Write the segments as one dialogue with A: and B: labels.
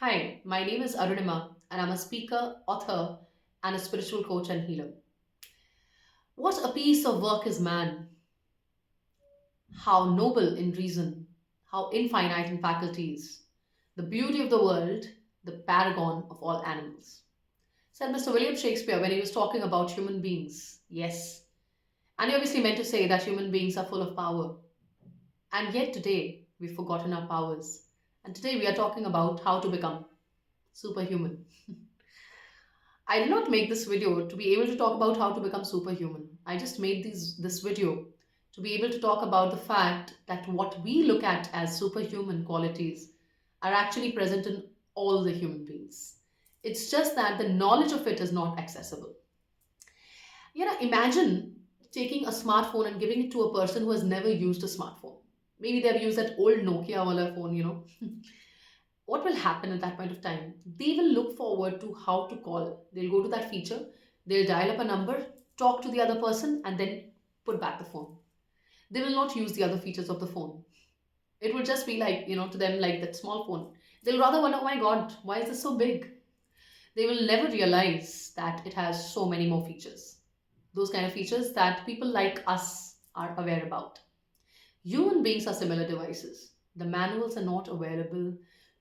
A: Hi, my name is Arunima, and I'm a speaker, author, and a spiritual coach and healer. What a piece of work is man! How noble in reason, how infinite in faculties, the beauty of the world, the paragon of all animals. Said Mr. William Shakespeare when he was talking about human beings. Yes. And he obviously meant to say that human beings are full of power. And yet today, we've forgotten our powers. And today we are talking about how to become superhuman. I did not make this video to be able to talk about how to become superhuman. I just made this video to be able to talk about the fact that what we look at as superhuman qualities are actually present in all the human beings. It's just that the knowledge of it is not accessible. Imagine taking a smartphone and giving it to a person who has never used a smartphone. Maybe they've used that old Nokia wala phone. What will happen at that point of time? They will look forward to how to call. They'll go to that feature, they'll dial up a number, talk to the other person, and then put back the phone. They will not use the other features of the phone. It will just be like, to them, like that small phone. They'll rather wonder, oh my God, why is this so big? They will never realize that it has so many more features. Those kind of features that people like us are aware about. Human beings are similar devices. The manuals are not available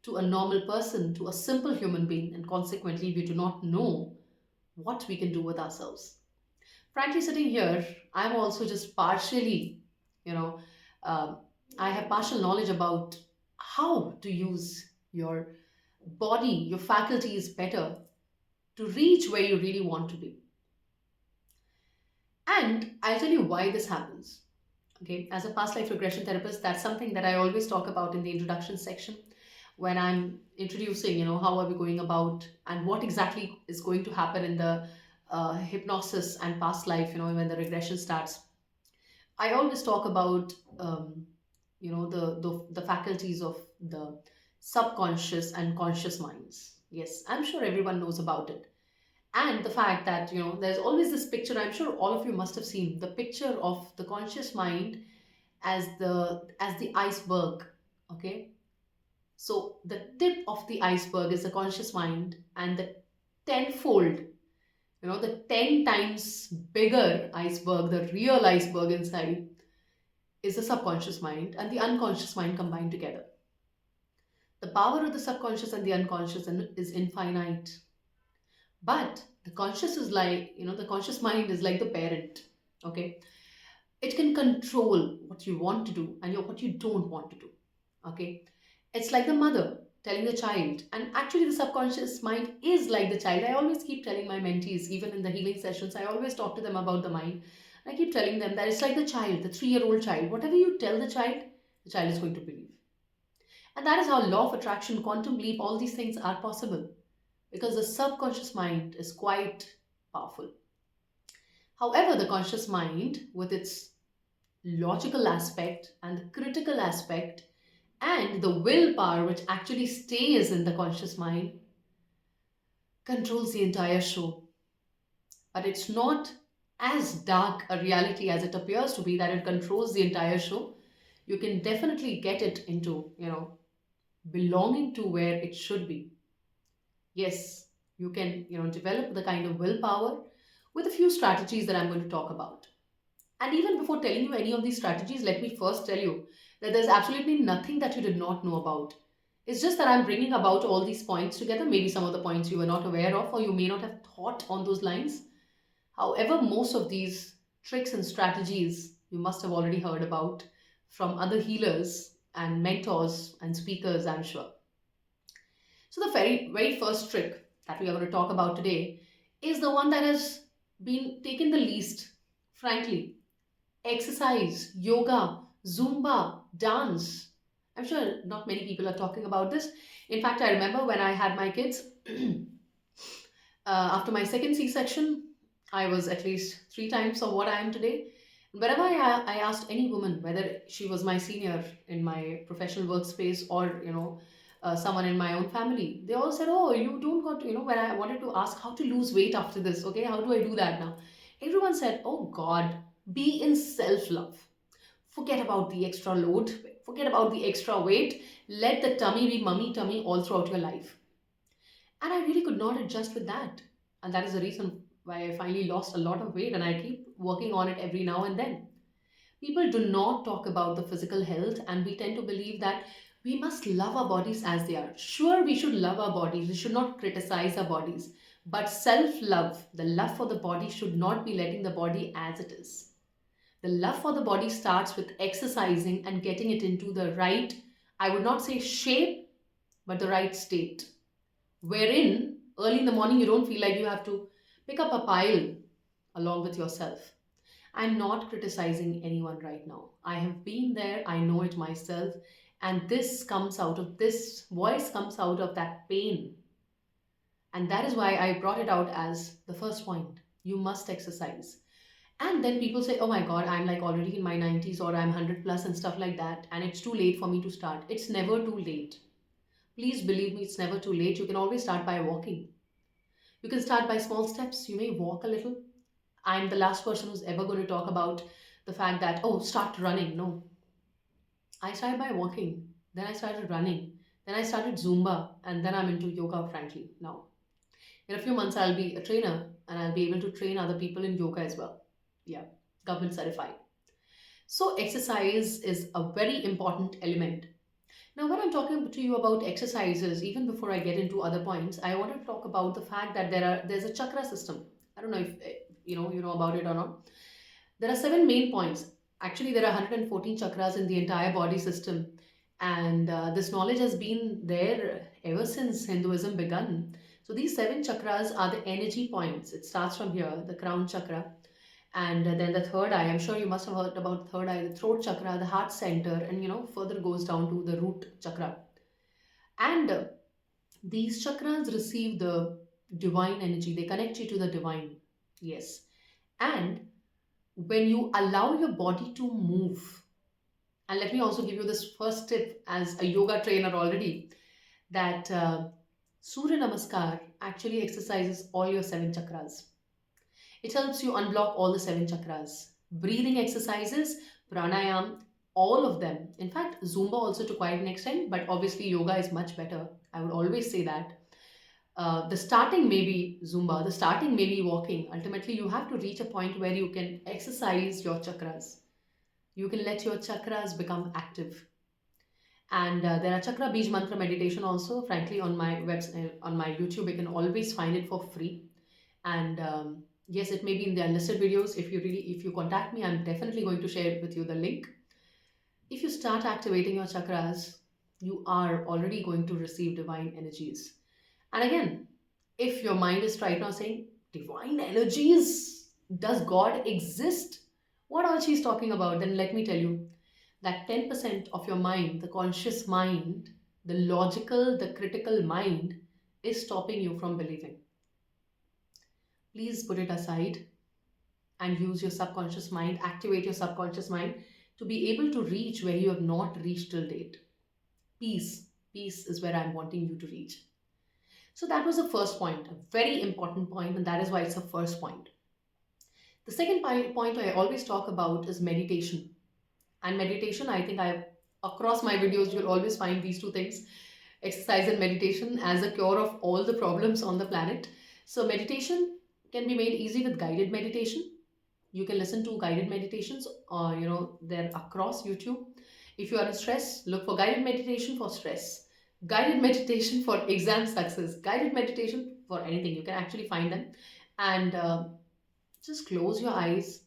A: to a normal person, to a simple human being, and consequently, we do not know what we can do with ourselves. Frankly, sitting here, I'm also just partially, you know, um I have partial knowledge about how to use your body, your faculties better to reach where you really want to be. And I'll tell you why this happens. Okay, as a past life regression therapist, that's something that I always talk about in the introduction section when I'm introducing, how are we going about and what exactly is going to happen in the hypnosis and past life, when the regression starts. I always talk about, the faculties of the subconscious and conscious minds. Yes, I'm sure everyone knows about it. And the fact that, there's always this picture, I'm sure all of you must have seen the picture of the conscious mind as the iceberg. Okay, so the tip of the iceberg is the conscious mind, and the tenfold, the 10 times bigger iceberg, the real iceberg inside, is the subconscious mind and the unconscious mind combined together. The power of the subconscious and the unconscious is infinite, but the conscious is like, the conscious mind is like the parent. Okay, it can control what you want to do and what you don't want to do. Okay, it's like the mother telling the child, and actually the subconscious mind is like the child. I always keep telling my mentees, even in the healing sessions, I always talk to them about the mind. I keep telling them that it's like the child, the 3-year-old child. Whatever you tell the child is going to believe. And that is how law of attraction, quantum leap, all these things are possible, because the subconscious mind is quite powerful. However, the conscious mind, with its logical aspect and the critical aspect and the willpower which actually stays in the conscious mind, controls the entire show. But it's not as dark a reality as it appears to be, that it controls the entire show. You can definitely get it into, belonging to where it should be. Yes, you can, develop the kind of willpower with a few strategies that I'm going to talk about. And even before telling you any of these strategies, let me first tell you that there's absolutely nothing that you did not know about. It's just that I'm bringing about all these points together. Maybe some of the points you were not aware of, or you may not have thought on those lines. However, most of these tricks and strategies you must have already heard about from other healers and mentors and speakers, I'm sure. So, the very, very first trick that we are going to talk about today is the one that has been taken the least, frankly. Exercise, yoga, Zumba, dance. I'm sure not many people are talking about this. In fact, I remember when I had my kids, after my second C section, I was at least 3 times of what I am today. Whenever I asked any woman, whether she was my senior in my professional workspace or, someone in my own family, they all said, oh, you don't got to, when I wanted to ask how to lose weight after this, okay, how do I do that now? Everyone said, oh God, be in self love. Forget about the extra load, forget about the extra weight. Let the tummy be mummy tummy all throughout your life. And I really could not adjust with that. And that is the reason why I finally lost a lot of weight, and I keep working on it every now and then. People do not talk about the physical health, and we tend to believe that we must love our bodies as they are. Sure, we should love our bodies, we should not criticize our bodies, but self love, the love for the body, should not be letting the body as it is. The love for the body starts with exercising and getting it into the right, I would not say shape, but the right state. Wherein early in the morning you don't feel like you have to pick up a pile along with yourself. I'm not criticizing anyone right now. I have been there, I know it myself, and this voice comes out of that pain. And that is why I brought it out as the first point. You must exercise. And then people say, oh my God, I'm like already in my 90s, or I'm 100 plus and stuff like that, and it's too late for me to start. It's never too late. Please believe me, it's never too late. You can always start by walking. You can start by small steps. You may walk a little. I'm the last person who's ever going to talk about the fact that, oh, start running. No. I started by walking. Then I started running. Then I started Zumba. And then I'm into yoga, frankly, now. In a few months, I'll be a trainer and I'll be able to train other people in yoga as well. Yeah, government certified. So, exercise is a very important element. Now, when I'm talking to you about exercises, even before I get into other points, I want to talk about the fact that there's a chakra system. I don't know if you know about it or not. There are seven main points. Actually, there are 114 chakras in the entire body system, and this knowledge has been there ever since Hinduism began. So these seven chakras are the energy points. It starts from here, the crown chakra, and then the third eye. I'm sure you must have heard about the third eye, the throat chakra, the heart center, and further goes down to the root chakra. And these chakras receive the divine energy. They connect you to the divine. Yes. And when you allow your body to move, and let me also give you this first tip as a yoga trainer already, that Surya Namaskar actually exercises all your seven chakras. It helps you unblock all the seven chakras. Breathing exercises, pranayam, all of them. In fact, Zumba also to quite an extent, but obviously yoga is much better. I would always say that. The starting may be Zumba, the starting may be walking. Ultimately, you have to reach a point where you can exercise your chakras. You can let your chakras become active. And there are chakra beej mantra meditation also. Frankly, on my website, on my YouTube, you can always find it for free. And yes, it may be in the unlisted videos. If you contact me, I'm definitely going to share with you the link. If you start activating your chakras, you are already going to receive divine energies. And again, if your mind is right now saying, divine energies, does God exist? What all she's talking about, then let me tell you that 10% of your mind, the conscious mind, the logical, the critical mind, is stopping you from believing. Please put it aside and use your subconscious mind, activate your subconscious mind to be able to reach where you have not reached till date. Peace. Peace is where I'm wanting you to reach. So that was the first point, a very important point, and that is why it's the first point. The second point I always talk about is meditation. And meditation, I think across my videos, you'll always find these two things, exercise and meditation, as a cure of all the problems on the planet. So meditation can be made easy with guided meditation. You can listen to guided meditations, they're across YouTube. If you are in stress, look for guided meditation for stress, guided meditation for exam success, guided meditation for anything. You can actually find them. And just close your eyes,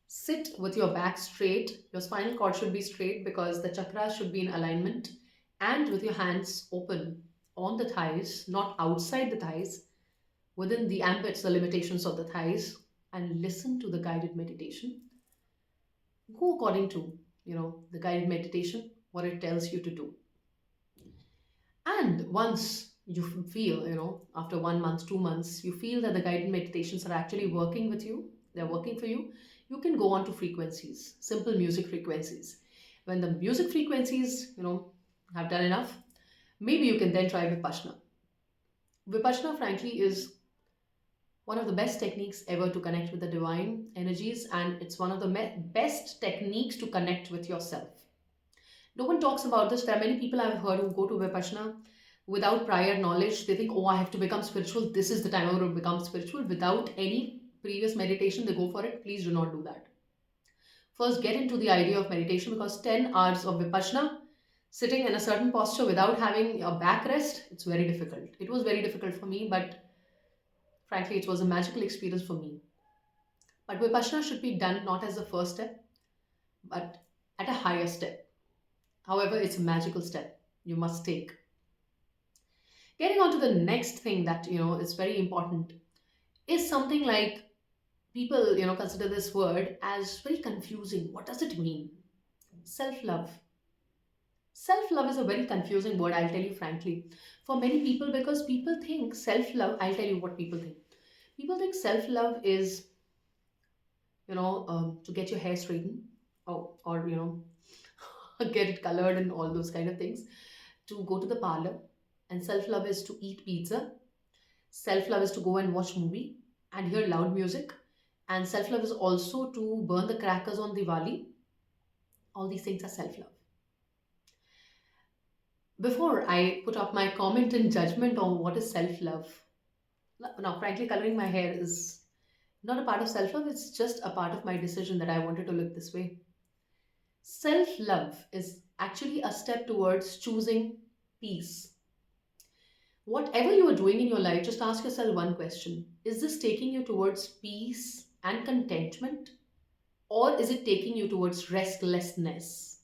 A: sit with your back straight. Your spinal cord should be straight because the chakras should be in alignment, and with your hands open on the thighs, not outside the thighs, within the ambits, the limitations of the thighs, and listen to the guided meditation. Go according to, the guided meditation, what it tells you to do. And once you feel, after 1 month, 2 months, you feel that the guided meditations are actually working with you, they're working for you, you can go on to frequencies, simple music frequencies. When the music frequencies, have done enough, maybe you can then try Vipassana. Vipassana, frankly, is one of the best techniques ever to connect with the divine energies, and it's one of the best techniques to connect with yourself. No one talks about this. There are many people I've heard who go to Vipassana without prior knowledge. They think, oh, I have to become spiritual, this is the time I will become spiritual, without any previous meditation. They go for it. Please do not do that. First, get into the idea of meditation, because 10 hours of vipassana, sitting in a certain posture without having a backrest, it's very difficult. It was very difficult for me, but frankly, it was a magical experience for me. But vipassana should be done not as the first step, but at a higher step. However, it's a magical step you must take. Getting on to the next thing that is very important is something like, people consider this word as very confusing. What does it mean? Self love. Self love is a very confusing word, I'll tell you frankly, for many people, because people think self love, I'll tell you what people think. People think self love is, to get your hair straightened, or get it colored and all those kind of things, to go to the parlor. And self love is to eat pizza. Self love is to go and watch movie and hear loud music. And self love is also to burn the crackers on Diwali. All these things are self love. Before I put up my comment and judgment on what is self love, now, frankly, coloring my hair is not a part of self love, it's just a part of my decision that I wanted to look this way. Self love is actually a step towards choosing peace. Whatever you are doing in your life, just ask yourself one question: is this taking you towards peace and contentment, or is it taking you towards restlessness?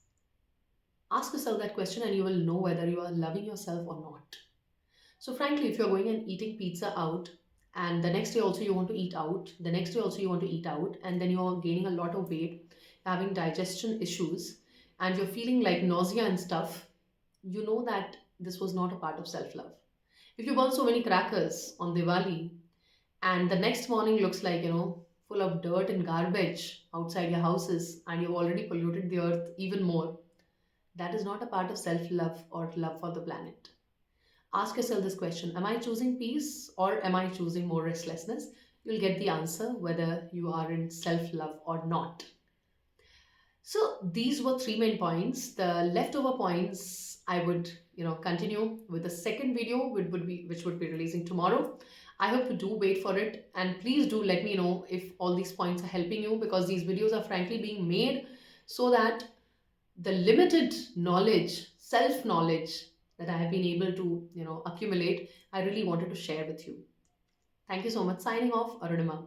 A: Ask yourself that question and you will know whether you are loving yourself or not. So, frankly, if you're going and eating pizza out, and the next day also you want to eat out, the next day also you want to eat out, and then you're gaining a lot of weight, having digestion issues, and you're feeling like nausea and stuff, you know that this was not a part of self love. If you burn so many crackers on Diwali, and the next morning looks like, full of dirt and garbage outside your houses, and you've already polluted the earth even more, that is not a part of self love or love for the planet. Ask yourself this question: am I choosing peace or am I choosing more restlessness? You'll get the answer whether you are in self love or not. So these were three main points. The leftover points I would, continue with the second video, which would be releasing tomorrow. I hope you do wait for it, and please do let me know if all these points are helping you, because these videos are frankly being made so that the limited knowledge, self knowledge that I have been able to, accumulate, I really wanted to share with you. Thank you so much. Signing off, Arunima.